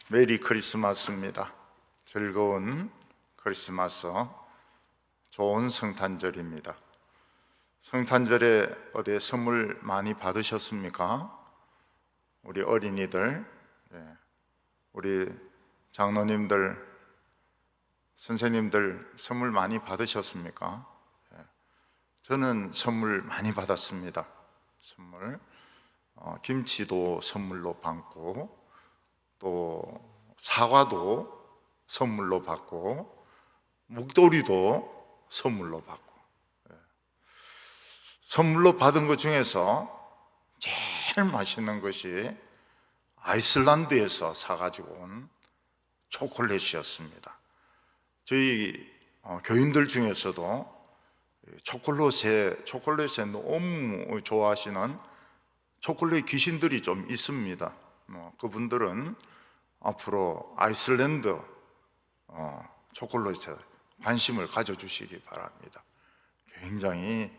메리 크리스마스입니다. 즐거운 크리스마스, 좋은 성탄절입니다. 성탄절에 어디 선물 많이 받으셨습니까? 우리 어린이들, 우리 장로님들, 선생님들 선물 많이 받으셨습니까? 저는 선물 많이 받았습니다. 선물, 김치도 선물로 받고, 또 사과도 선물로 받고, 목도리도 선물로 받고, 선물로 받은 것 중에서 제일 맛있는 것이 아이슬란드에서 사가지고 온 초콜릿이었습니다. 저희 교인들 중에서도 초콜릿에 너무 좋아하시는 초콜릿 귀신들이 좀 있습니다. 그분들은 앞으로 아이슬란드 초콜릿에 관심을 가져주시기 바랍니다. 굉장히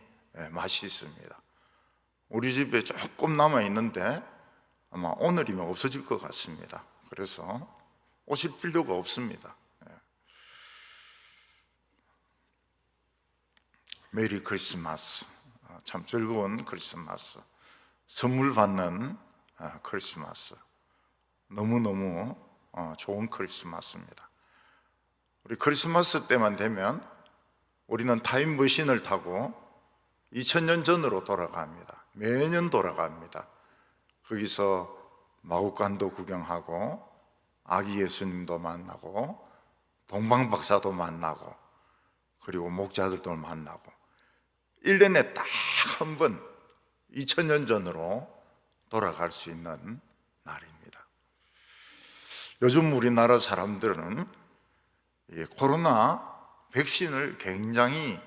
맛이 있습니다. 우리 집에 조금 남아있는데 아마 오늘이면 없어질 것 같습니다. 그래서 오실 필요가 없습니다. 메리 크리스마스, 참 즐거운 크리스마스, 선물 받는 크리스마스, 너무너무 좋은 크리스마스입니다. 우리 크리스마스 때만 되면 우리는 타임머신을 타고 2000년 전으로 돌아갑니다. 매년 돌아갑니다. 거기서 마국간도 구경하고 아기 예수님도 만나고 동방박사도 만나고 그리고 목자들도 만나고 1년에 딱 한 번 2000년 전으로 돌아갈 수 있는 날입니다. 요즘 우리나라 사람들은 코로나 백신을 굉장히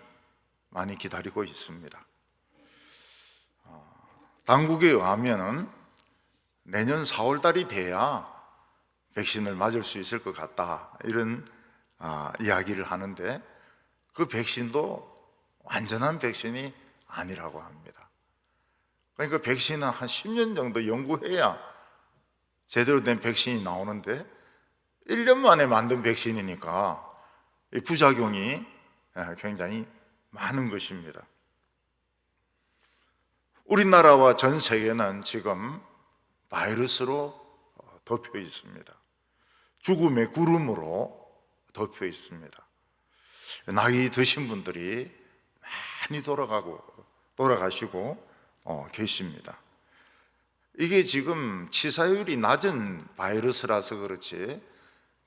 많이 기다리고 있습니다. 당국에 의하면 내년 4월 달이 돼야 백신을 맞을 수 있을 것 같다, 이런 이야기를 하는데 그 백신도 완전한 백신이 아니라고 합니다. 그러니까 백신은 한 10년 정도 연구해야 제대로 된 백신이 나오는데 1년 만에 만든 백신이니까 부작용이 굉장히 많은 것입니다. 우리나라와 전 세계는 지금 바이러스로 덮여 있습니다. 죽음의 구름으로 덮여 있습니다. 나이 드신 분들이 많이 돌아가시고 계십니다. 이게 지금 치사율이 낮은 바이러스라서 그렇지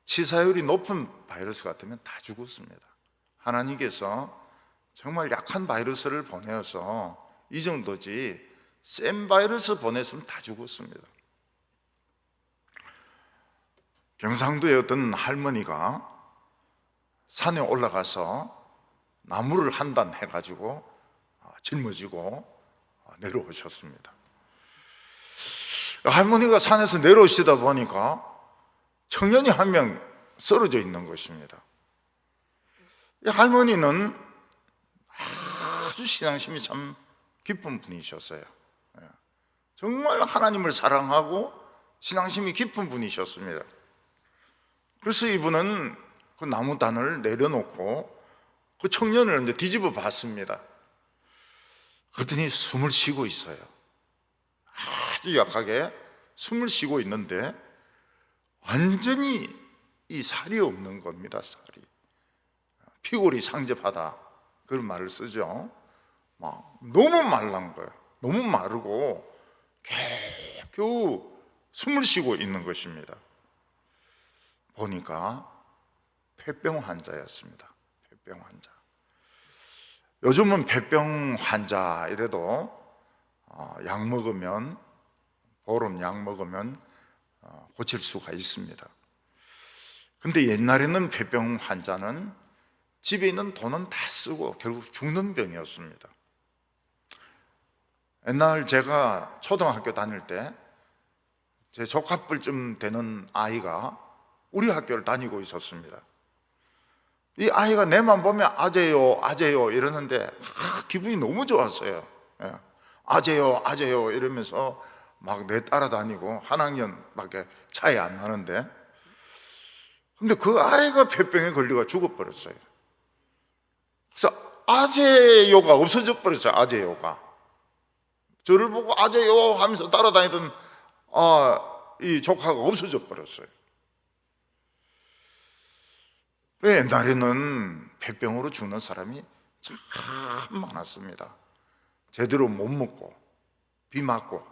치사율이 높은 바이러스 같으면 다 죽었습니다. 하나님께서 정말 약한 바이러스를 보내어서 이 정도지 센 바이러스 보냈으면 다 죽었습니다. 경상도에 어떤 할머니가 산에 올라가서 나무를 한 단 해가지고 짊어지고 내려오셨습니다. 할머니가 산에서 내려오시다 보니까 청년이 한 명 쓰러져 있는 것입니다. 이 할머니는 아주 신앙심이 참 깊은 분이셨어요. 정말 하나님을 사랑하고 신앙심이 깊은 분이셨습니다. 그래서 이분은 그 나무단을 내려놓고 그 청년을 이제 뒤집어 봤습니다. 그랬더니 숨을 쉬고 있어요. 아주 약하게 숨을 쉬고 있는데 완전히 이 살이 없는 겁니다. 살이. 피골이 상접하다, 그런 말을 쓰죠. 너무 말란 거예요. 너무 마르고 겨우 숨을 쉬고 있는 것입니다. 보니까 폐병 환자였습니다. 폐병 환자. 요즘은 폐병 환자 이래도 약 먹으면, 보름 약 먹으면 고칠 수가 있습니다. 근데 옛날에는 폐병 환자는 집에 있는 돈은 다 쓰고 결국 죽는 병이었습니다. 옛날 제가 초등학교 다닐 때 제 조카뻘쯤 되는 아이가 우리 학교를 다니고 있었습니다. 이 아이가 내만 보면 아재요 아재요 이러는데 기분이 너무 좋았어요. 아재요 아재요 이러면서 막 내 따라다니고 한 학년밖에 차이 안 나는데 근데 그 아이가 폐병에 걸려가 죽어버렸어요. 그래서 아재요가 없어져 버렸어요. 아재요가. 저를 보고 아재요 하면서 따라다니던 이 조카가 없어져 버렸어요. 옛날에는 폐병으로 죽는 사람이 참 많았습니다. 제대로 못 먹고 비 맞고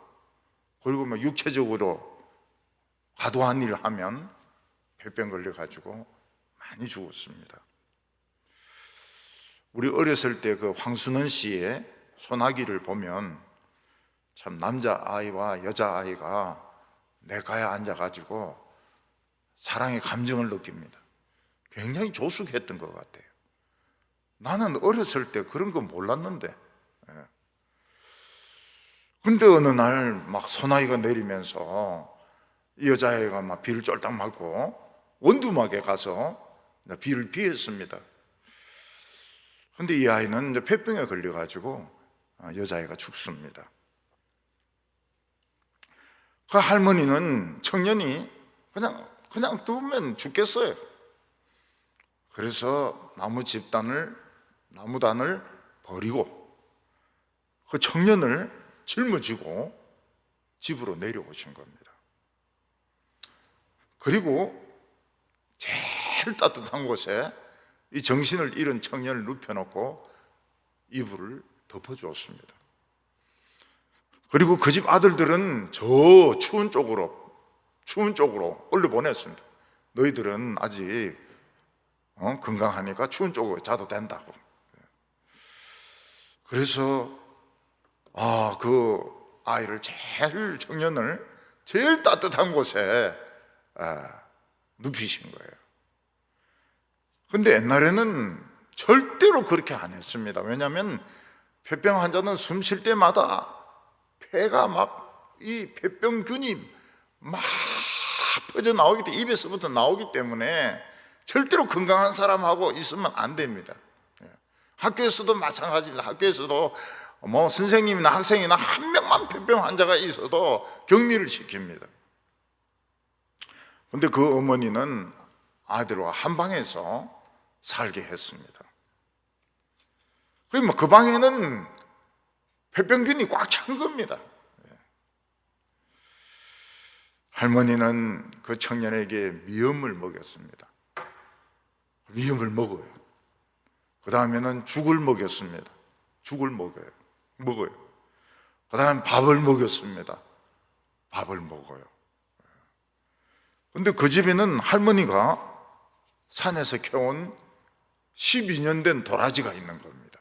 그리고 뭐 육체적으로 과도한 일을 하면 폐병 걸려가지고 많이 죽었습니다. 우리 어렸을 때 그 황순원 씨의 소나기를 보면 참 남자아이와 여자아이가 내가에 앉아가지고 사랑의 감정을 느낍니다. 굉장히 조숙했던 것 같아요. 나는 어렸을 때 그런 거 몰랐는데, 근데 어느 날 막 소나기가 내리면서 이 여자애가 막 비를 쫄딱 맞고 원두막에 가서 비를 피했습니다. 근데 이 아이는 이제 폐병에 걸려가지고 여자애가 죽습니다. 그 할머니는 청년이 그냥 두면 죽겠어요. 그래서 나무단을 버리고 그 청년을 짊어지고 집으로 내려오신 겁니다. 그리고 제일 따뜻한 곳에 이 정신을 잃은 청년을 눕혀놓고 이불을 덮어주었습니다. 그리고 그 집 아들들은 저 추운 쪽으로 올려보냈습니다. 너희들은 아직 건강하니까 추운 쪽으로 자도 된다고. 그래서 그 아이를 청년을 제일 따뜻한 곳에 눕히신 거예요. 근데 옛날에는 절대로 그렇게 안 했습니다. 왜냐하면 폐병 환자는 숨 쉴 때마다 폐가 이 폐병균이 막 퍼져나오기 때문에 입에서부터 나오기 때문에 절대로 건강한 사람하고 있으면 안 됩니다. 학교에서도 마찬가지입니다. 학교에서도 뭐 선생님이나 학생이나 한 명만 폐병 환자가 있어도 격리를 시킵니다. 근데 그 어머니는 아들과 한 방에서 살게 했습니다. 그 방에는 폐병균이 꽉 찬 겁니다. 할머니는 그 청년에게 미음을 먹였습니다. 미음을 먹어요. 그 다음에는 죽을 먹였습니다. 죽을 먹어요. 그 다음에 밥을 먹였습니다. 밥을 먹어요. 근데 그 집에는 할머니가 산에서 캐온 12년 된 도라지가 있는 겁니다.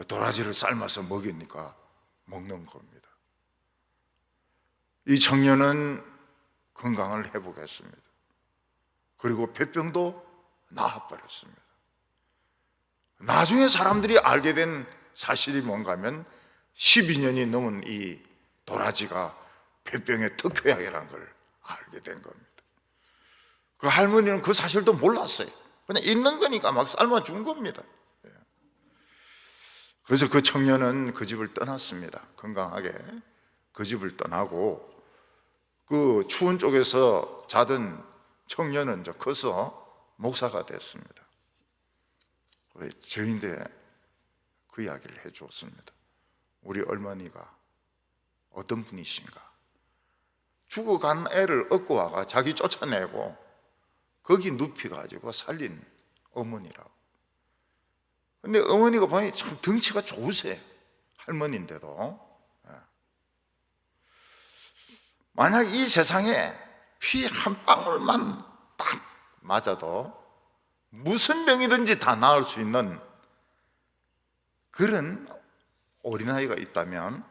도라지를 삶아서 먹이니까 먹는 겁니다. 이 청년은 건강을 회복했습니다. 그리고 폐병도 나아버렸습니다. 나중에 사람들이 알게 된 사실이 뭔가 하면 12년이 넘은 이 도라지가 폐병의 특효약이라는 걸 알게 된 겁니다. 그 할머니는 그 사실도 몰랐어요. 그냥 있는 거니까 막 삶아준 겁니다. 그래서 그 청년은 그 집을 떠났습니다. 건강하게 그 집을 떠나고 그 추운 쪽에서 자던 청년은 이제 커서 목사가 됐습니다. 저인데 그 이야기를 해주었습니다. 우리 어머니가 어떤 분이신가? 죽어간 애를 얻고 와가 자기 쫓아내고 거기 눕혀가지고 살린 어머니라고. 근데 어머니가 보니 참 덩치가 좋으세요. 할머니인데도. 만약 이 세상에 피 한 방울만 딱 맞아도 무슨 병이든지 다 나을 수 있는 그런 어린아이가 있다면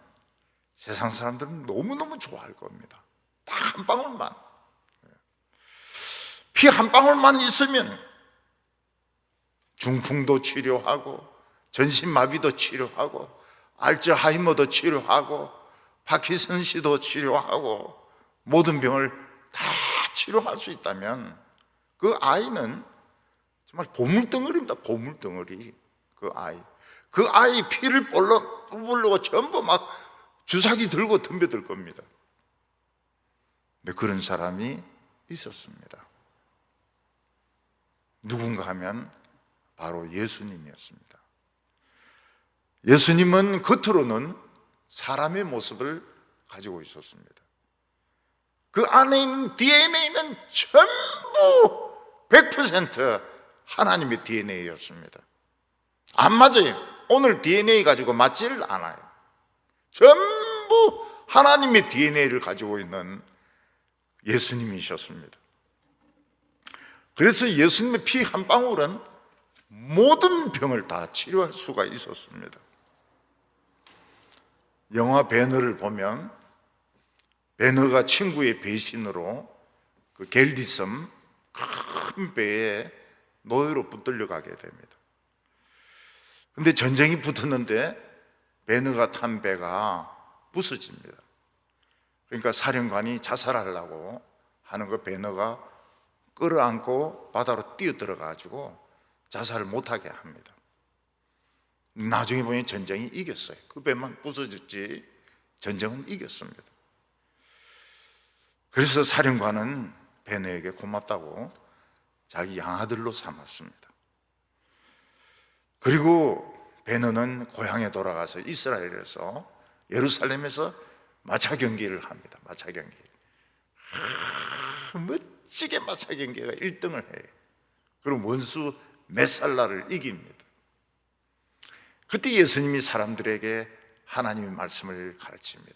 세상 사람들은 너무너무 좋아할 겁니다. 딱 한 방울만. 피 한 방울만 있으면 중풍도 치료하고 전신마비도 치료하고 알츠하이머도 치료하고 파킨슨씨도 치료하고 모든 병을 다 치료할 수 있다면 그 아이는 정말 보물덩어리입니다. 보물덩어리. 그 아이 피를 뽑으려고 전부 막 주사기 들고 덤벼들 겁니다. 근데 그런 사람이 있었습니다. 누군가 하면 바로 예수님이었습니다. 예수님은 겉으로는 사람의 모습을 가지고 있었습니다. 그 안에 있는 DNA는 전부 100% 하나님의 DNA였습니다. 안 맞아요. 오늘 DNA 가지고 맞지를 않아요. 전부 하나님의 DNA를 가지고 있는 예수님이셨습니다. 그래서 예수님의 피 한 방울은 모든 병을 다 치료할 수가 있었습니다. 영화 배너를 보면 배너가 친구의 배신으로 그 겔디섬 큰 배에 노예로 붙들려 가게 됩니다. 근데 전쟁이 붙었는데 배너가 탄 배가 부서집니다. 그러니까 사령관이 자살하려고 하는 거 배너가 끌어안고 바다로 뛰어들어가지고 자살을 못하게 합니다. 나중에 보니 전쟁이 이겼어요. 그 배만 부서졌지 전쟁은 이겼습니다. 그래서 사령관은 배너에게 고맙다고 자기 양아들로 삼았습니다. 그리고 배너는 고향에 돌아가서 이스라엘에서 예루살렘에서 마차 경기를 합니다. 마차 경기. 멋지게 마차 경기가 1등을 해요. 그리고 원수 메살라를 이깁니다. 그때 예수님이 사람들에게 하나님의 말씀을 가르칩니다.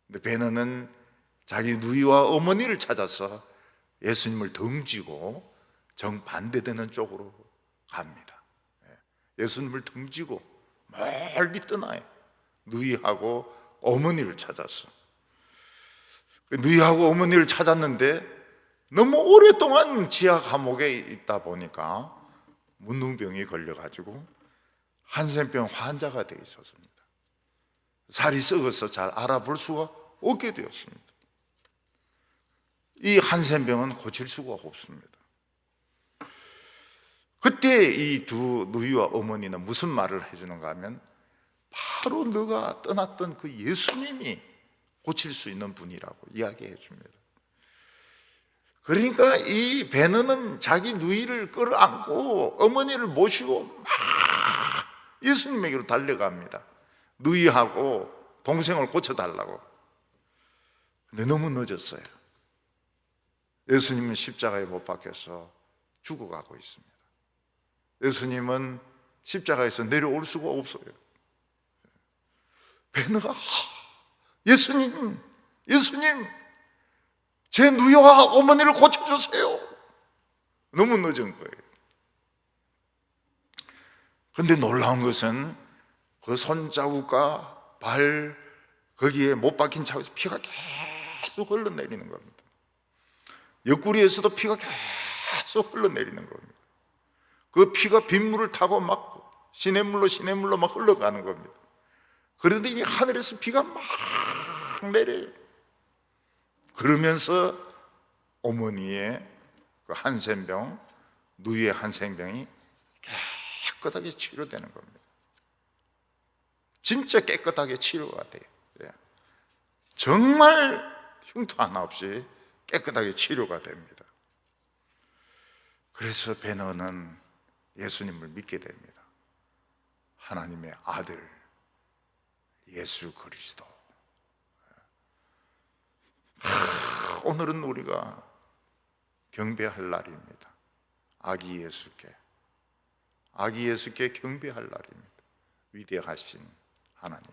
근데 베너는 자기 누이와 어머니를 찾아서 예수님을 덩지고 정반대되는 쪽으로 갑니다. 예수님을 덩지고 멀리 떠나요. 누이하고 어머니를 찾았어. 누이하고 어머니를 찾았는데 너무 오랫동안 지하 감옥에 있다 보니까 문둥병이 걸려가지고 한센병 환자가 되어 있었습니다. 살이 썩어서 잘 알아볼 수가 없게 되었습니다. 이 한센병은 고칠 수가 없습니다. 그때 이 두 누이와 어머니는 무슨 말을 해주는가 하면 바로 너가 떠났던 그 예수님이 고칠 수 있는 분이라고 이야기해 줍니다. 그러니까 이 베너는 자기 누이를 끌어안고 어머니를 모시고 막 예수님에게로 달려갑니다. 누이하고 동생을 고쳐달라고. 근데 너무 늦었어요. 예수님은 십자가에 못 박혀서 죽어가고 있습니다. 예수님은 십자가에서 내려올 수가 없어요. 베너가 예수님 제 누이와 어머니를 고쳐주세요. 너무 늦은 거예요. 그런데 놀라운 것은 그 손자국과 발 거기에 못 박힌 자국에서 피가 계속 흘러내리는 겁니다. 옆구리에서도 피가 계속 흘러내리는 겁니다. 그 피가 빗물을 타고 막 시냇물로 막 흘러가는 겁니다. 그런데 이 하늘에서 비가 막 내려요. 그러면서 어머니의 그 한센병, 누이의 한센병이 깨끗하게 치료되는 겁니다. 진짜 깨끗하게 치료가 돼요. 정말 흉터 하나 없이 깨끗하게 치료가 됩니다. 그래서 베너는 예수님을 믿게 됩니다. 하나님의 아들 예수 그리스도. 오늘은 우리가 경배할 날입니다. 아기 예수께 경배할 날입니다. 위대하신 하나님,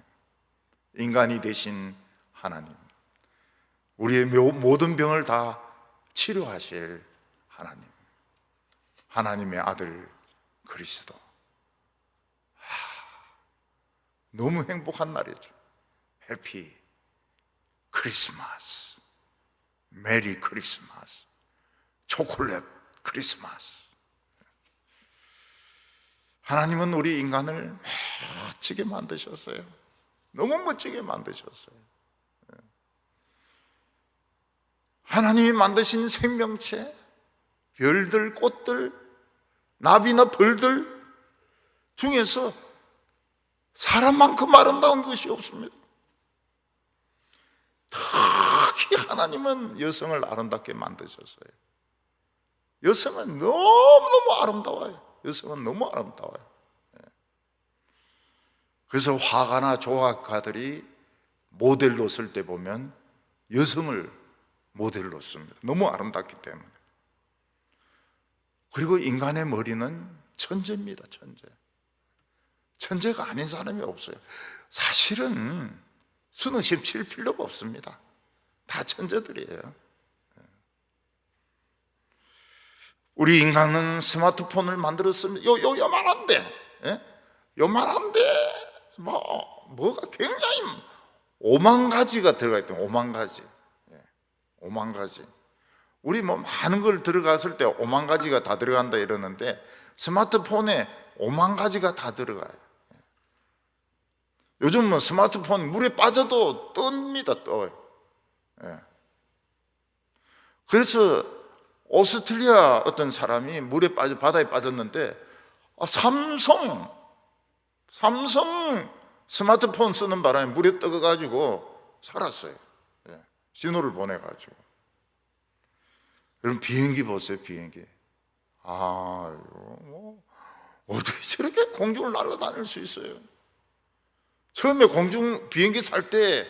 인간이 되신 하나님, 우리의 모든 병을 다 치료하실 하나님, 하나님의 아들 그리스도. 너무 행복한 날이죠. 해피 크리스마스, 메리 크리스마스, 초콜릿 크리스마스. 하나님은 우리 인간을 멋지게 만드셨어요. 너무 멋지게 만드셨어요. 하나님이 만드신 생명체, 별들, 꽃들, 나비나 벌들 중에서 사람만큼 아름다운 것이 없습니다. 특히 하나님은 여성을 아름답게 만드셨어요. 여성은 너무너무 아름다워요. 여성은 너무 아름다워요. 그래서 화가나 조각가들이 모델로 쓸 때 보면 여성을 모델로 씁니다. 너무 아름답기 때문에. 그리고 인간의 머리는 천재입니다. 천재. 천재가 아닌 사람이 없어요. 사실은 수능 시험 칠 필요가 없습니다. 다 천재들이에요. 우리 인간은 스마트폰을 만들었습니다. 요만한데, 예? 요만한데, 뭐가 굉장히 5만 가지가 들어가 있던 5만 가지. 5만 가지. 우리 뭐 많은 걸 들어갔을 때 5만 가지가 다 들어간다 이러는데 스마트폰에 5만 가지가 다 들어가요. 요즘은 스마트폰 물에 빠져도 뜹니다. 떠요. 그래서 오스트리아 어떤 사람이 물에 빠져 바다에 빠졌는데 삼성 스마트폰 쓰는 바람에 물에 떠가지고 살았어요. 신호를 보내가지고. 여러분 비행기 보세요. 비행기. 어떻게 저렇게 공중을 날아다닐 수 있어요? 처음에 공중 비행기 탈 때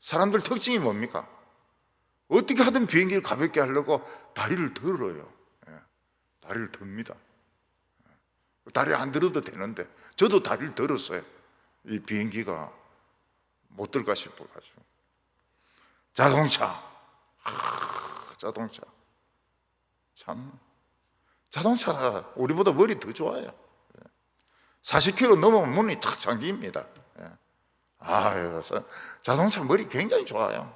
사람들 특징이 뭡니까? 어떻게 하든 비행기를 가볍게 하려고 다리를 들어요. 다리를 듭니다. 다리를 안 들어도 되는데 저도 다리를 들었어요. 이 비행기가 못 들까 싶어가지고. 자동차 참 자동차 우리보다 머리 더 좋아요. 40km 넘으면 문이 탁 잠깁니다. 자동차 머리 굉장히 좋아요.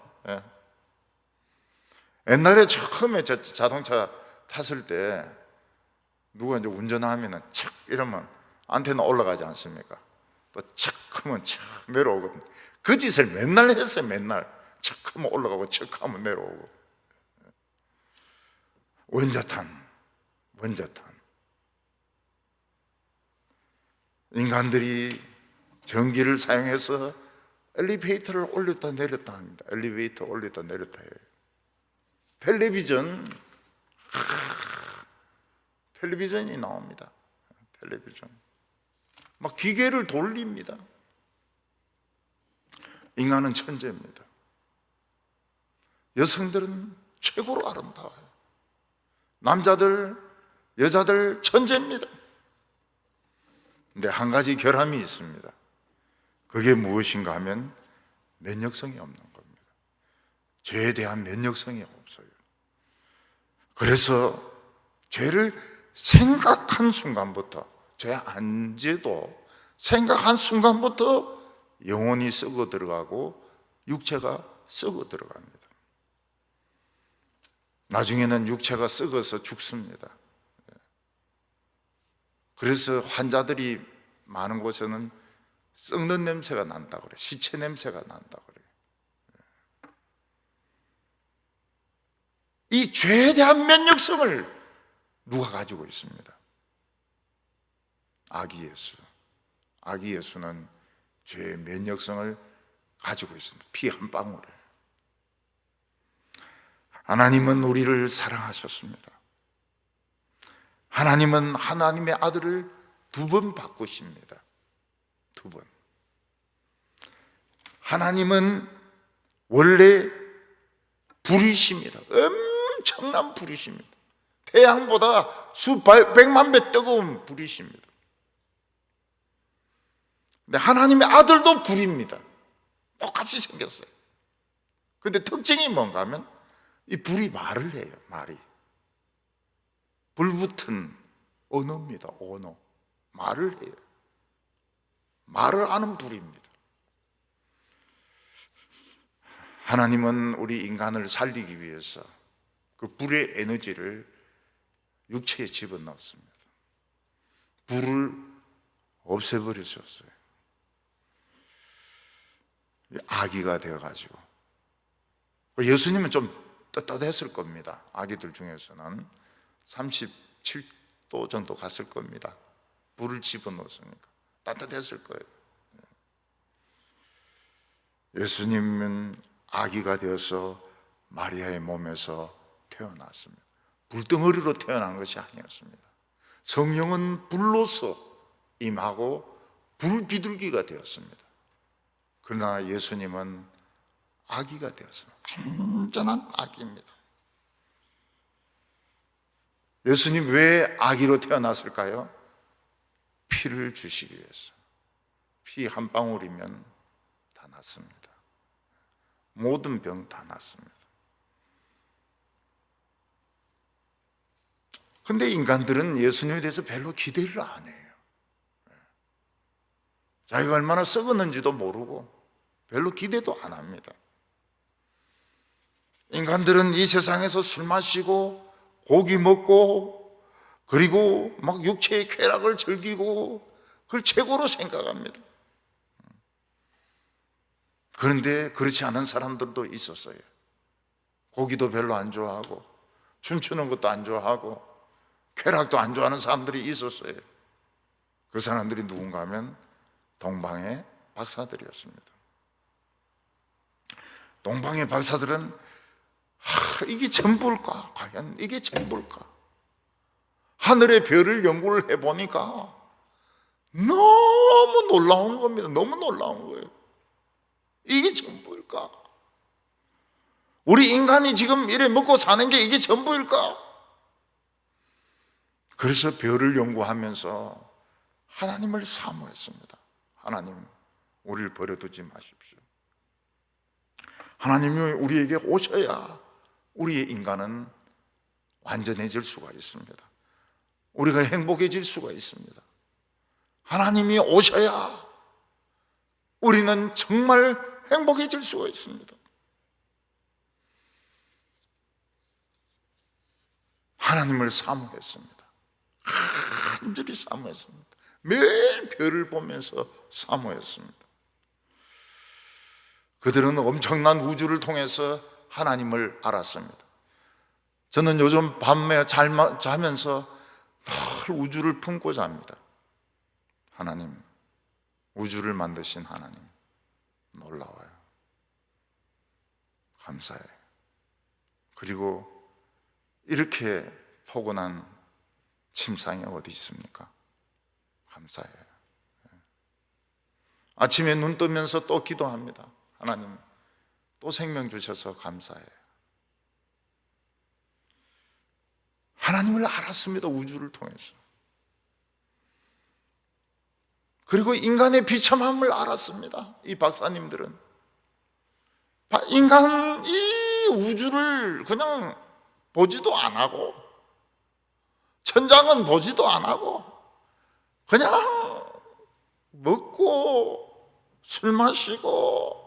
옛날에 처음에 자동차 탔을 때 누가 이제 운전하면은 착 이러면 안테나 올라가지 않습니까? 또 착 하면 착 내려오거든요. 그 짓을 맨날 했어요. 맨날 착 하면 올라가고 착 하면 내려오고. 원자탄 인간들이 전기를 사용해서 엘리베이터를 올렸다 내렸다 합니다. 엘리베이터 올렸다 내렸다 해요. 텔레비전이 나옵니다. 텔레비전 막 기계를 돌립니다. 인간은 천재입니다. 여성들은 최고로 아름다워요. 남자들, 여자들 천재입니다. 근데 한 가지 결함이 있습니다. 그게 무엇인가 하면 면역성이 없는 겁니다. 죄에 대한 면역성이 없어요. 그래서 죄를 생각한 순간부터, 죄 안 지도 생각한 순간부터 영혼이 썩어 들어가고 육체가 썩어 들어갑니다. 나중에는 육체가 썩어서 죽습니다. 그래서 환자들이 많은 곳에는 썩는 냄새가 난다고 그래요. 시체 냄새가 난다고 그래요. 이 죄에 대한 면역성을 누가 가지고 있습니다? 아기 예수. 아기 예수는 죄의 면역성을 가지고 있습니다. 피 한 방울에. 하나님은 우리를 사랑하셨습니다. 하나님은 하나님의 아들을 2번 바꾸십니다. 2번. 하나님은 원래 불이십니다. 엄청난 불이십니다. 태양보다 백만 배 뜨거운 불이십니다. 근데 하나님의 아들도 불입니다. 똑같이 생겼어요. 근데 특징이 뭔가 하면 이 불이 말을 해요. 말이. 불붙은 언어입니다. 언어. 말을 해요. 말을 하는 불입니다. 하나님은 우리 인간을 살리기 위해서 그 불의 에너지를 육체에 집어넣었습니다. 불을 없애버리셨어요. 아기가 되어가지고. 예수님은 좀 떳떳했을 겁니다. 아기들 중에서는 37도 정도 갔을 겁니다. 불을 집어넣었으니까 따뜻했을 거예요. 예수님은 아기가 되어서 마리아의 몸에서 태어났습니다. 불덩어리로 태어난 것이 아니었습니다. 성령은 불로서 임하고 불비둘기가 되었습니다. 그러나 예수님은 아기가 되었습니다. 완전한 아기입니다. 예수님 왜 아기로 태어났을까요? 피를 주시기 위해서. 피 한 방울이면 다 낫습니다. 모든 병 다 낫습니다. 근데 인간들은 예수님에 대해서 별로 기대를 안 해요. 자기가 얼마나 썩었는지도 모르고 별로 기대도 안 합니다. 인간들은 이 세상에서 술 마시고 고기 먹고 그리고 막 육체의 쾌락을 즐기고 그걸 최고로 생각합니다. 그런데 그렇지 않은 사람들도 있었어요. 고기도 별로 안 좋아하고 춤추는 것도 안 좋아하고 쾌락도 안 좋아하는 사람들이 있었어요. 그 사람들이 누군가 하면 동방의 박사들이었습니다. 동방의 박사들은 이게 전부일까? 과연 이게 전부일까? 하늘의 별을 연구를 해보니까 너무 놀라운 겁니다. 너무 놀라운 거예요. 이게 전부일까? 우리 인간이 지금 이래 먹고 사는 게 이게 전부일까? 그래서 별을 연구하면서 하나님을 사모했습니다. 하나님, 우리를 버려두지 마십시오. 하나님이 우리에게 오셔야 우리의 인간은 완전해질 수가 있습니다. 우리가 행복해질 수가 있습니다. 하나님이 오셔야 우리는 정말 행복해질 수가 있습니다. 하나님을 사모했습니다. 간절히 사모했습니다. 매일 별을 보면서 사모했습니다. 그들은 엄청난 우주를 통해서 하나님을 알았습니다. 저는 요즘 밤에 자면서 늘 우주를 품고 잡니다. 하나님, 우주를 만드신 하나님, 놀라워요. 감사해요. 그리고 이렇게 포근한 침상이 어디 있습니까? 감사해요. 아침에 눈 뜨면서 또 기도합니다. 하나님, 또 생명 주셔서 감사해요. 하나님을 알았습니다. 우주를 통해서. 그리고 인간의 비참함을 알았습니다. 이 박사님들은 인간 이 우주를 그냥 보지도 안 하고 천장은 보지도 안 하고 그냥 먹고 술 마시고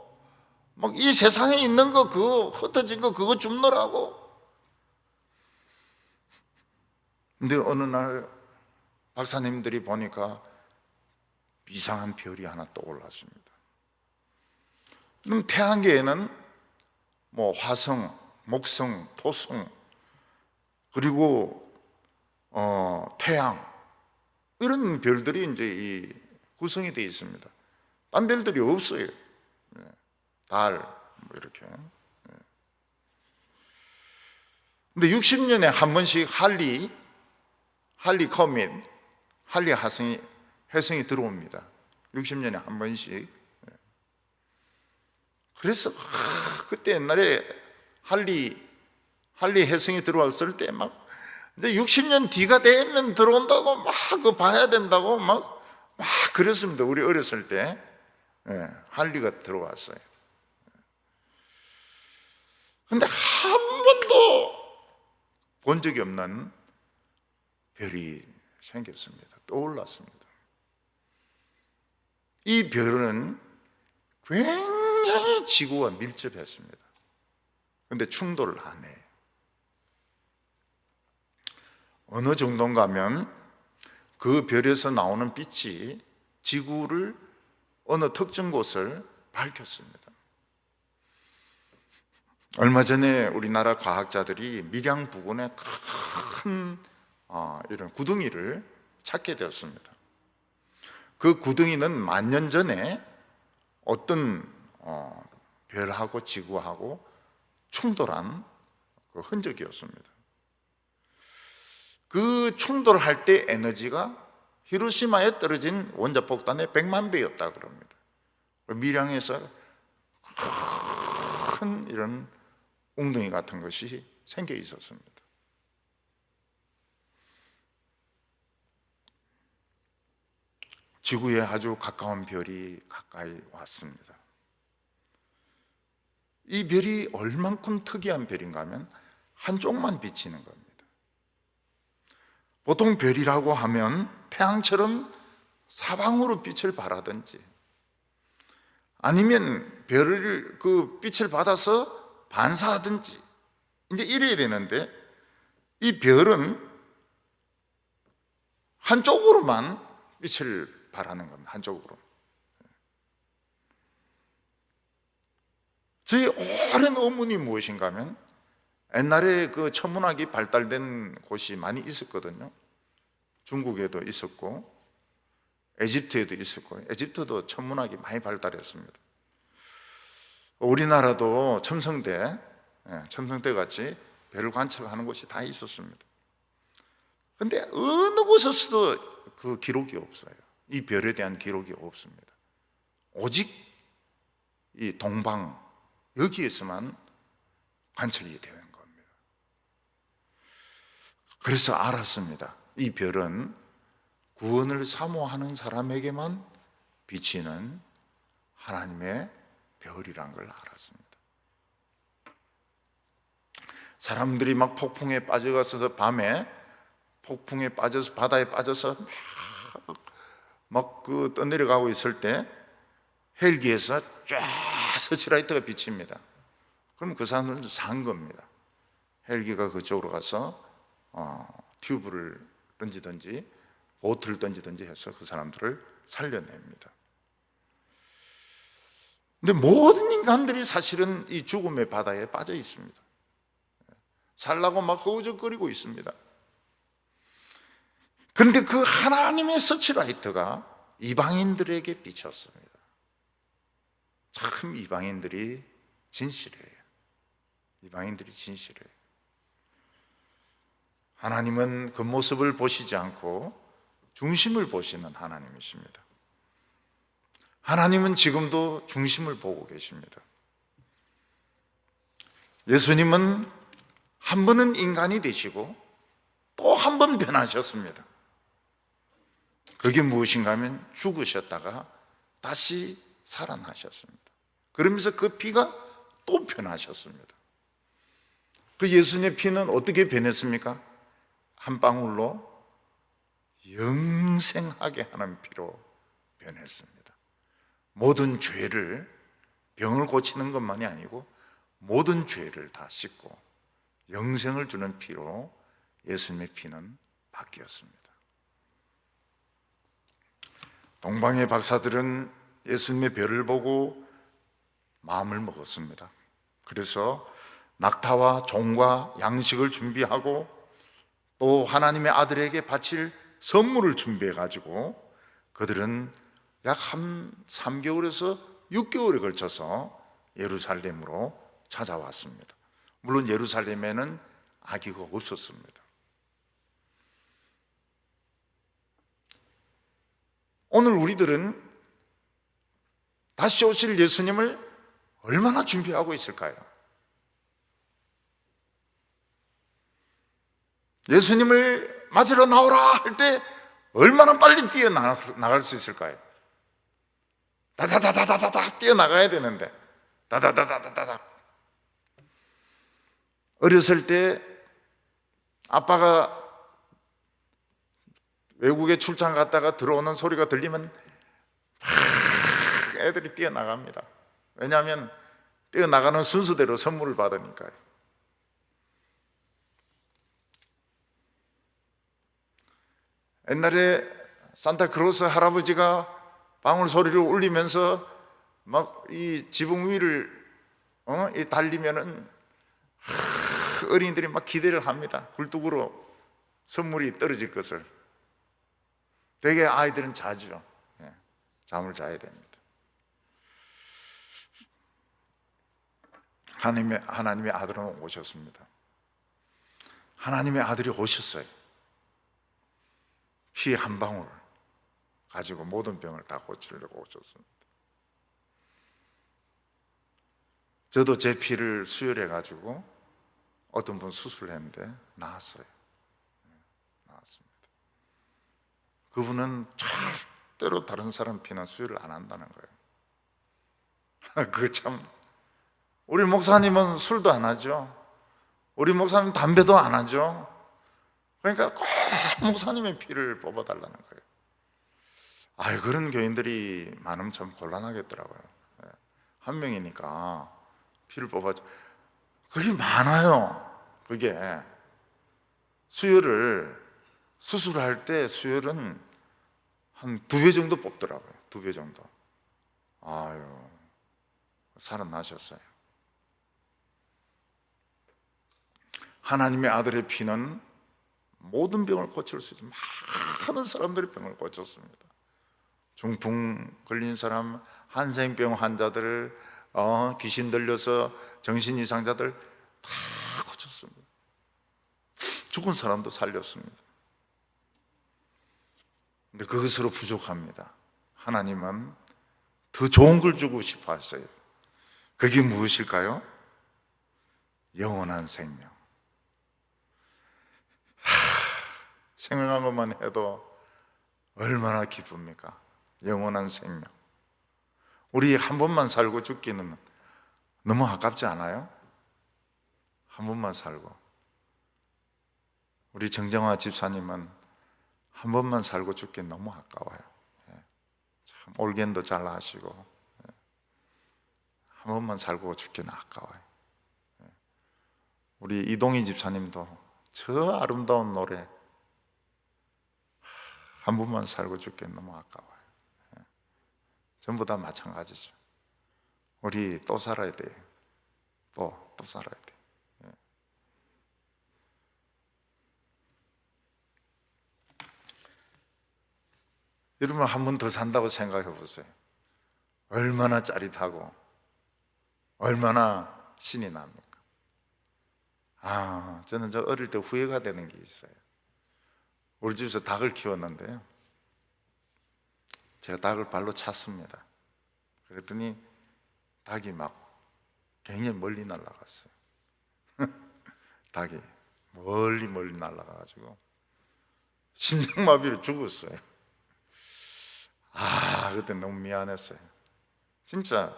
막 이 세상에 있는 거 그거 흩어진 거 그거 줍느라고. 근데 어느 날 박사님들이 보니까 이상한 별이 하나 떠올랐습니다. 그럼 태양계에는 뭐 화성, 목성, 토성 그리고 태양 이런 별들이 이제 이 구성이 되어 있습니다. 딴 별들이 없어요. 달 뭐 이렇게. 근데 60년에 한 번씩 할리 커밋, 할리 혜성이 들어옵니다. 60년에 한 번씩. 그래서 그때 옛날에 할리 혜성이 들어왔을 때 막 이제 60년 뒤가 되면 들어온다고 막 그거 봐야 된다고 막 그랬습니다. 우리 어렸을 때 할리가 들어왔어요. 근데 한 번도 본 적이 없는 별이 생겼습니다. 떠올랐습니다. 이 별은 굉장히 지구와 밀접했습니다. 그런데 충돌을 안 해요. 어느 정도인가 하면 그 별에서 나오는 빛이 지구를 어느 특정 곳을 밝혔습니다. 얼마 전에 우리나라 과학자들이 밀양 부근에 큰 이런 구덩이를 찾게 되었습니다. 그 구덩이는 만년 전에 어떤 별하고 지구하고 충돌한 그 흔적이었습니다. 그 충돌할 때 에너지가 히로시마에 떨어진 원자폭탄의 100만 배였다 그럽니다. 밀양에서 큰 이런 웅덩이 같은 것이 생겨 있었습니다. 지구에 아주 가까운 별이 가까이 왔습니다. 이 별이 얼만큼 특이한 별인가 하면 한쪽만 비치는 겁니다. 보통 별이라고 하면 태양처럼 사방으로 빛을 발하든지 아니면 별을 그 빛을 받아서 반사하든지 이제 이래야 되는데, 이 별은 한쪽으로만 빛을 발하는 겁니다. 한쪽으로. 저희 오랜 의문이 무엇인가 하면, 옛날에 그 천문학이 발달된 곳이 많이 있었거든요. 중국에도 있었고 에집트에도 있었고, 에집트도 천문학이 많이 발달했습니다. 우리나라도 첨성대 같이 별을 관찰하는 곳이 다 있었습니다. 그런데 어느 곳에서도 그 기록이 없어요. 이 별에 대한 기록이 없습니다. 오직 이 동방 여기에서만 관찰이 되는 겁니다. 그래서 알았습니다. 이 별은 구원을 사모하는 사람에게만 비치는 하나님의 별이란 걸 알았습니다. 사람들이 막 폭풍에 빠져가서 밤에 폭풍에 빠져서 바다에 빠져서 막 그 떠내려가고 있을 때 헬기에서 쫙 서치라이트가 비칩니다. 그럼 그 사람들은 산 겁니다. 헬기가 그쪽으로 가서 튜브를 던지든지 보트를 던지든지 해서 그 사람들을 살려냅니다. 근데 모든 인간들이 사실은 이 죽음의 바다에 빠져 있습니다. 살라고 막 허우적거리고 있습니다. 그런데 그 하나님의 서치라이트가 이방인들에게 비쳤습니다. 참 이방인들이 진실해요. 이방인들이 진실해요. 하나님은 그 모습을 보시지 않고 중심을 보시는 하나님이십니다. 하나님은 지금도 중심을 보고 계십니다. 예수님은 한 번은 인간이 되시고 또 한 번 변하셨습니다. 그게 무엇인가 하면 죽으셨다가 다시 살아나셨습니다. 그러면서 그 피가 또 변하셨습니다. 그 예수님의 피는 어떻게 변했습니까? 한 방울로 영생하게 하는 피로 변했습니다. 모든 죄를, 병을 고치는 것만이 아니고 모든 죄를 다 씻고 영생을 주는 피로 예수님의 피는 바뀌었습니다. 동방의 박사들은 예수님의 별을 보고 마음을 먹었습니다. 그래서 낙타와 종과 양식을 준비하고 또 하나님의 아들에게 바칠 선물을 준비해 가지고 그들은 약 한 3개월에서 6개월에 걸쳐서 예루살렘으로 찾아왔습니다. 물론 예루살렘에는 아기가 없었습니다. 오늘 우리들은 다시 오실 예수님을 얼마나 준비하고 있을까요? 예수님을 맞으러 나오라 할 때 얼마나 빨리 뛰어나갈 수 있을까요? 다다다다다다 뛰어나가야 되는데 다다다다다다. 어렸을 때 아빠가 외국에 출장 갔다가 들어오는 소리가 들리면 막 애들이 뛰어나갑니다. 왜냐하면 뛰어나가는 순서대로 선물을 받으니까요. 옛날에 산타크로스 할아버지가 방울 소리를 울리면서 막 이 지붕 위를 달리면은 어린이들이 막 기대를 합니다. 굴뚝으로 선물이 떨어질 것을. 되게 아이들은 자죠. 잠을 자야 됩니다. 하나님의 아들은 오셨습니다. 하나님의 아들이 오셨어요. 피 한 방울 가지고 모든 병을 다 고치려고 오셨습니다. 저도 제 피를 수혈해 가지고 어떤 분 수술했는데 나았어요. 나았습니다. 그분은 절대로 다른 사람 피는 수혈을 안 한다는 거예요. 그 참, 우리 목사님은 술도 안 하죠. 우리 목사님 담배도 안 하죠. 그러니까 꼭 목사님의 피를 뽑아달라는 거예요. 아유, 그런 교인들이 많으면 참 곤란하겠더라고요. 한 명이니까 피를 뽑아줘. 그게 많아요. 그게 수술할 때 수혈은 한 2배 정도 뽑더라고요. 2배 정도. 아유, 살아나셨어요. 하나님의 아들의 피는 모든 병을 고칠 수 있어요. 많은 사람들이 병을 고쳤습니다. 중풍 걸린 사람, 한센병 환자들, 귀신 들려서 정신 이상자들 다 고쳤습니다. 죽은 사람도 살렸습니다. 근데 그것으로 부족합니다. 하나님은 더 좋은 걸 주고 싶어 하세요. 그게 무엇일까요? 영원한 생명. 생각한 것만 해도 얼마나 기쁩니까? 영원한 생명. 우리 한 번만 살고 죽기는 너무 아깝지 않아요? 한 번만 살고. 우리 정정화 집사님은 한 번만 살고 죽기 너무 아까워요. 참 올겐도 잘 하시고 한 번만 살고 죽기는 아까워요. 우리 이동희 집사님도 저 아름다운 노래 한 번만 살고 죽기 너무 아까워요. 전부 다 마찬가지죠. 우리 또 살아야 돼요. 또 살아야 돼요. 여러분 한 번 더 산다고 생각해 보세요. 얼마나 짜릿하고 얼마나 신이 납니까? 저는 저 어릴 때 후회가 되는 게 있어요. 우리 집에서 닭을 키웠는데요, 제가 닭을 발로 찼습니다. 그랬더니 닭이 막 굉장히 멀리 날아갔어요. 닭이 멀리 날아가가지고 심장마비로 죽었어요. 그때 너무 미안했어요. 진짜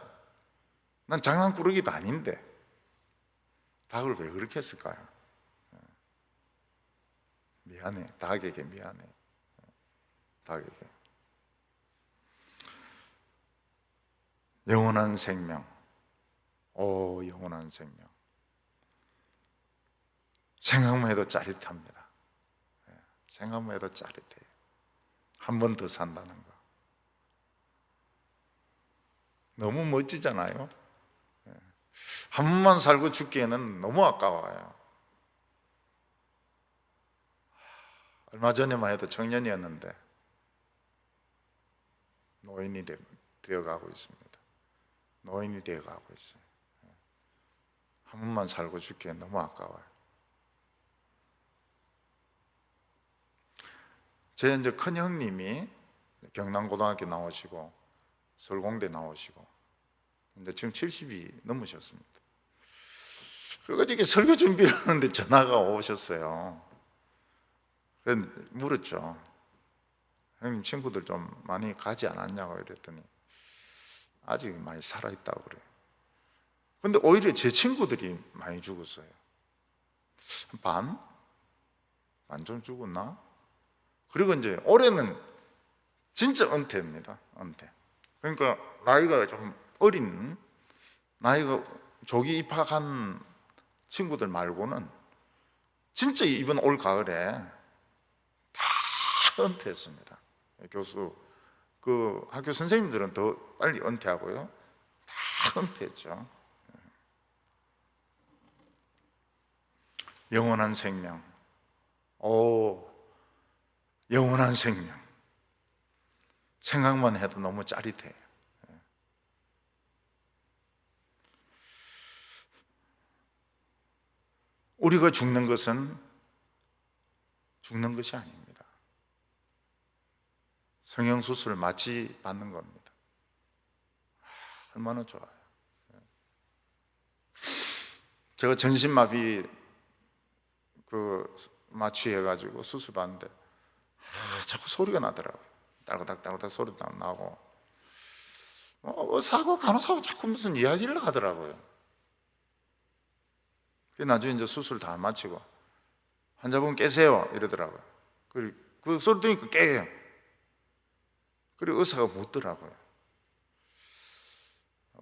난 장난꾸러기도 아닌데 닭을 왜 그렇게 했을까요? 미안해. 닭에게 미안해. 닭에게. 영원한 생명. 영원한 생명. 생각만 해도 짜릿합니다. 생각만 해도 짜릿해요. 한 번 더 산다는 거. 너무 멋지잖아요. 한 번만 살고 죽기에는 너무 아까워요. 얼마 전에만 해도 청년이었는데 노인이 되어가고 있습니다. 노인이 되어가고 있어요. 한 번만 살고 죽기엔 너무 아까워요. 제 이제 큰 형님이 경남고등학교 나오시고 서울공대 나오시고 근데 지금 70이 넘으셨습니다. 그저께 설교 준비를 하는데 전화가 오셨어요. 그래서 물었죠. 형님 친구들 좀 많이 가지 않았냐고 이랬더니 아직 많이 살아있다고 그래요. 근데 오히려 제 친구들이 많이 죽었어요. 반 좀 죽었나? 그리고 이제 올해는 진짜 은퇴입니다. 은퇴. 그러니까 나이가 좀 어린, 나이가 조기 입학한 친구들 말고는 진짜 이번 올 가을에 다 은퇴했습니다. 교수, 그 학교 선생님들은 더 빨리 은퇴하고요. 다 은퇴했죠. 영원한 생명. 영원한 생명. 생각만 해도 너무 짜릿해요. 우리가 죽는 것은 죽는 것이 아닙니다. 성형수술 마취 받는 겁니다. 얼마나 좋아요. 제가 전신마비 마취해가지고 수술 받는데 자꾸 소리가 나더라고요. 딸그닥 소리도 나고, 의사하고 간호사하고 자꾸 무슨 이야기를 하더라고요. 나중에 이제 수술 다 마치고 환자분 깨세요 이러더라고요. 그 소리 들으니까 깨요. 그리고 의사가 묻더라고요.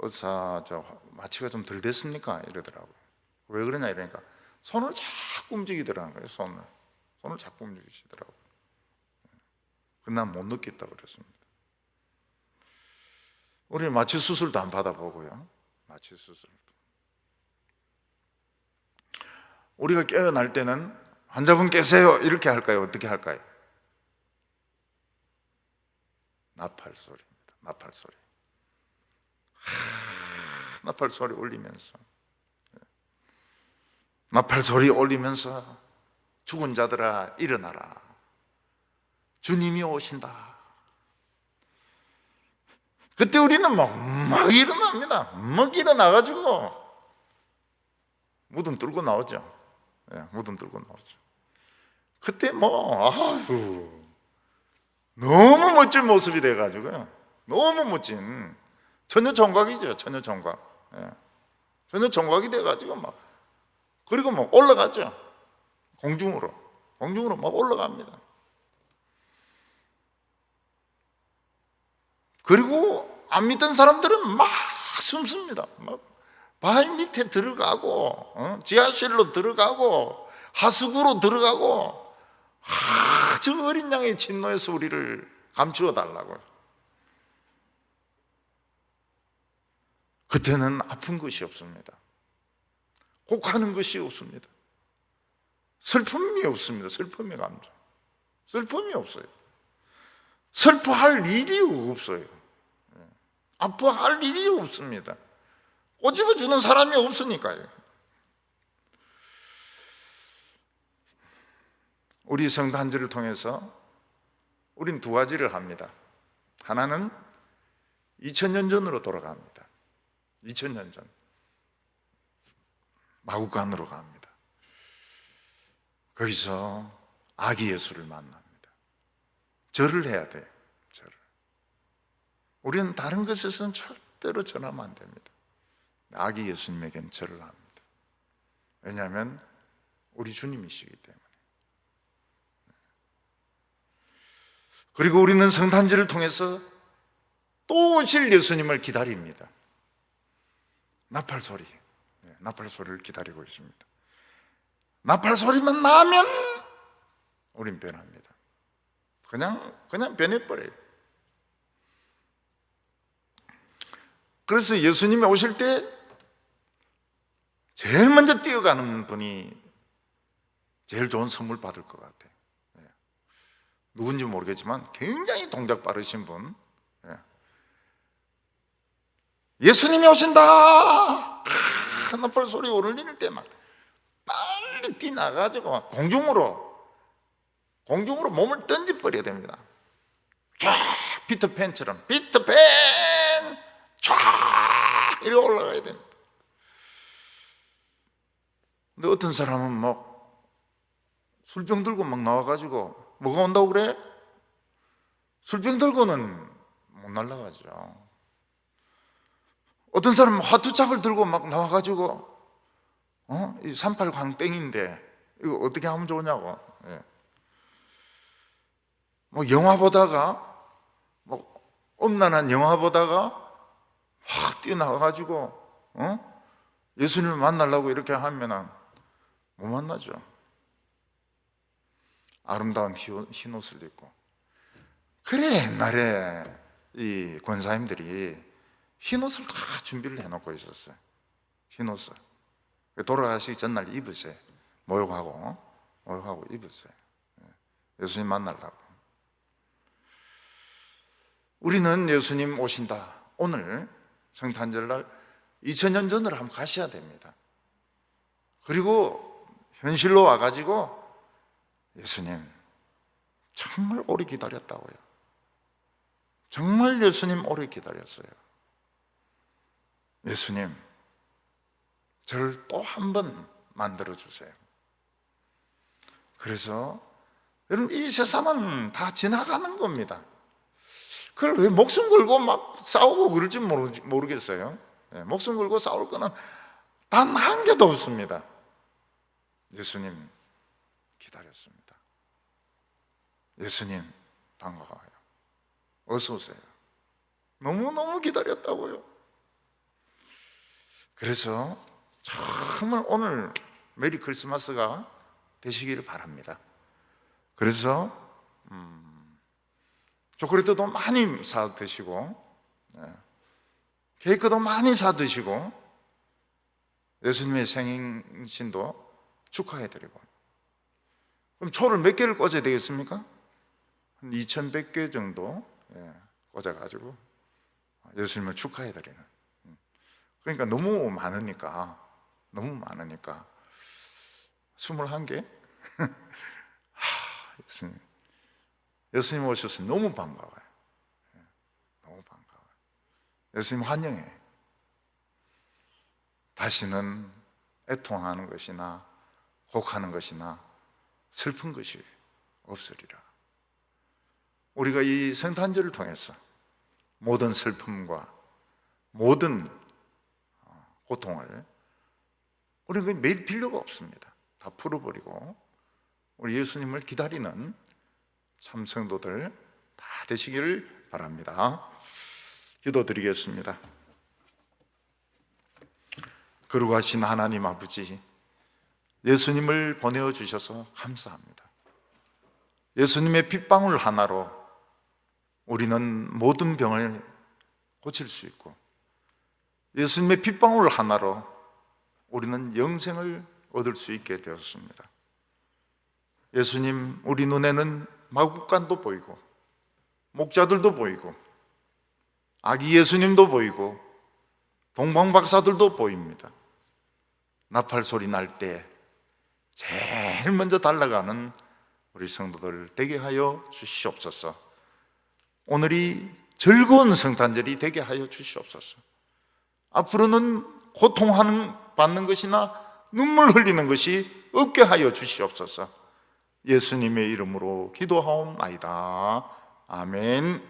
의사, 저 마취가 좀 덜 됐습니까? 이러더라고요. 왜 그러냐 이러니까 손을 자꾸 움직이더라는 거예요. 손을 자꾸 움직이시더라고요. 난 못 느꼈다 그랬습니다. 우리 마취 수술도 안 받아보고요. 마취 수술도. 우리가 깨어날 때는 환자분 깨세요 이렇게 할까요? 어떻게 할까요? 나팔 소리입니다. 나팔 소리. 나팔 소리 울리면서, 나팔 소리 울리면서 죽은 자들아 일어나라. 주님이 오신다. 그때 우리는 막 일어납니다. 막 일어나가지고 무덤 뚫고 나오죠. 무덤 뚫고 나오죠. 그때 아유, 너무 멋진 모습이 돼가지고요. 너무 멋진 처녀 총각이죠. 처녀 총각. 처녀 총각이 돼가지고 그리고 올라가죠. 공중으로 막 올라갑니다. 그리고 안 믿던 사람들은 막 숨습니다. 막 바위 밑에 들어가고, 지하실로 들어가고, 하수구로 들어가고, 저 어린 양의 진노에서 우리를 감추어 달라고요. 그때는 아픈 것이 없습니다. 곡하는 것이 없습니다. 슬픔이 없습니다. 슬픔의 감정. 슬픔이 없어요. 슬퍼할 일이 없어요. 아파할 일이 없습니다. 꼬집어 주는 사람이 없으니까요. 우리 성탄절을 통해서 우린 두 가지를 합니다. 하나는 2000년 전으로 돌아갑니다. 2000년 전. 마구간으로 갑니다. 거기서 아기 예수를 만납니다. 절을 해야 돼요. 절을. 우리는 다른 것에서는 절대로 절하면 안 됩니다. 아기 예수님에겐 절을 합니다. 왜냐하면 우리 주님이시기 때문에. 그리고 우리는 성탄절을 통해서 또 오실 예수님을 기다립니다. 나팔 소리를 기다리고 있습니다. 나팔 소리만 나면 우린 변합니다. 그냥 변해버려요. 그래서 예수님이 오실 때 제일 먼저 뛰어가는 분이 제일 좋은 선물 받을 것 같아요. 누군지 모르겠지만 굉장히 동작 빠르신 분. 예수님이 오신다! 나팔 소리 울릴 때 막 빨리 뛰나가지고 공중으로 몸을 던져버려야 됩니다. 쫙 피터팬처럼 피터팬 쫙 이렇게 올라가야 됩니다. 근데 어떤 사람은 막 술병 들고 막 나와가지고 뭐가 온다고 그래? 술병 들고는 못 날아가죠. 어떤 사람은 화투짝을 들고 막 나와가지고 이 38광땡인데 이거 어떻게 하면 좋으냐고. 뭐 영화 보다가 엄란한 영화 보다가 확 뛰어나가가지고 예수님을 만나려고 이렇게 하면은 못 만나죠. 아름다운 흰 옷을 입고. 그래 옛날에 이 권사님들이 흰 옷을 다 준비를 해놓고 있었어요. 흰 옷을 돌아가시기 전날 입으세요. 모욕하고 입으세요. 예수님 만나려고. 우리는 예수님 오신다. 오늘 성탄절날 2000년 전으로 한번 가셔야 됩니다. 그리고 현실로 와가지고 예수님 정말 오래 기다렸다고요. 정말 예수님 오래 기다렸어요. 예수님, 저를 또 한 번 만들어 주세요. 그래서 여러분, 이 세상은 다 지나가는 겁니다. 그걸 왜 목숨 걸고 막 싸우고 그럴지 모르겠어요. 목숨 걸고 싸울 거는 단 한 개도 없습니다. 예수님 기다렸습니다. 예수님 반가워요. 어서 오세요. 너무너무 기다렸다고요. 그래서 정말 오늘 메리 크리스마스가 되시기를 바랍니다. 그래서 초콜릿도 많이 사 드시고, 케이크도 많이 사 드시고, 예수님의 생신도 축하해 드리고. 그럼 초를 몇 개를 꽂아야 되겠습니까? 한 2100개 정도 꽂아가지고 예수님을 축하해 드리는. 그러니까 너무 많으니까 21개? 예수님 오셔서 너무 반가워요. 너무 반가워요. 예수님 환영해. 다시는 애통하는 것이나 곡하는 것이나 슬픈 것이 없으리라. 우리가 이 성탄절을 통해서 모든 슬픔과 모든 고통을 우리는 매일 필요가 없습니다. 다 풀어버리고 우리 예수님을 기다리는 참 성도들 다 되시기를 바랍니다. 기도드리겠습니다. 거룩하신 하나님 아버지, 예수님을 보내어 주셔서 감사합니다. 예수님의 핏방울 하나로 우리는 모든 병을 고칠 수 있고, 예수님의 핏방울 하나로 우리는 영생을 얻을 수 있게 되었습니다. 예수님, 우리 눈에는 마국간도 보이고 목자들도 보이고 아기 예수님도 보이고 동방박사들도 보입니다. 나팔 소리 날 때 제일 먼저 달려가는 우리 성도들 되게 하여 주시옵소서. 오늘이 즐거운 성탄절이 되게 하여 주시옵소서. 앞으로는 고통받는 것이나 눈물 흘리는 것이 없게 하여 주시옵소서. 예수님의 이름으로 기도하옵나이다. 아멘.